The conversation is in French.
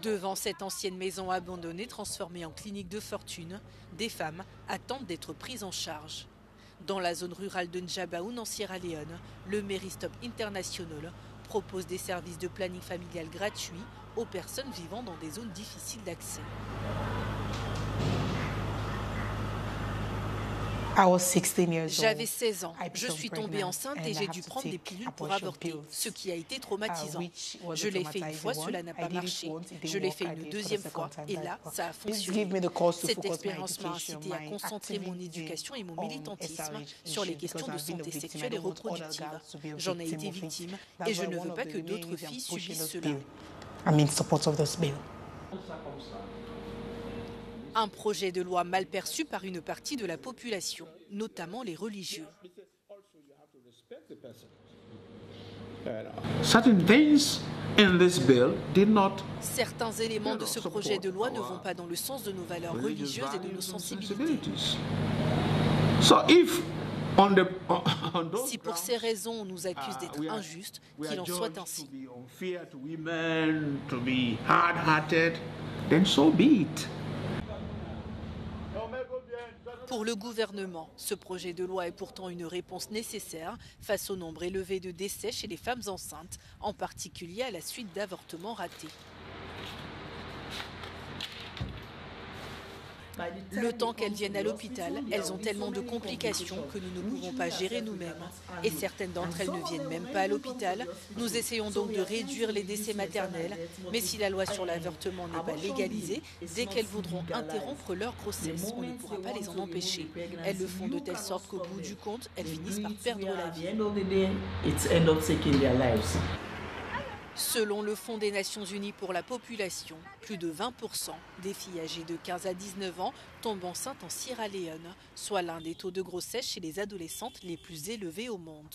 Devant cette ancienne maison abandonnée transformée en clinique de fortune, des femmes attendent d'être prises en charge. Dans la zone rurale de Njabaoun en Sierra Leone, le Méristop International propose des services de planning familial gratuits aux personnes vivant dans des zones difficiles d'accès. J'avais 16 ans, je suis tombée enceinte et j'ai dû prendre des pilules pour avorter, ce qui a été traumatisant. Je l'ai fait une fois, cela n'a pas marché. Je l'ai fait une deuxième fois et là, ça a fonctionné. Cette expérience m'a incité à concentrer mon éducation et mon militantisme sur les questions de santé sexuelle et reproductive. J'en ai été victime et je ne veux pas que d'autres filles subissent cela. Un projet de loi mal perçu par une partie de la population, notamment les religieux. Certains éléments de ce projet de loi ne vont pas dans le sens de nos valeurs religieuses et de nos sensibilités. Si pour ces raisons on nous accuse d'être injustes, qu'il en soit ainsi. Pour le gouvernement, ce projet de loi est pourtant une réponse nécessaire face au nombre élevé de décès chez les femmes enceintes, en particulier à la suite d'avortements ratés. Le temps qu'elles viennent à l'hôpital, elles ont tellement de complications que nous ne pouvons pas gérer nous-mêmes. Et certaines d'entre elles ne viennent même pas à l'hôpital. Nous essayons donc de réduire les décès maternels. Mais si la loi sur l'avortement n'est pas légalisée, dès qu'elles voudront interrompre leur grossesse, on ne pourra pas les en empêcher. Elles le font de telle sorte qu'au bout du compte, elles finissent par perdre la vie. Selon le Fonds des Nations Unies pour la population, plus de 20% des filles âgées de 15 à 19 ans tombent enceintes en Sierra Leone, soit l'un des taux de grossesse chez les adolescentes les plus élevés au monde.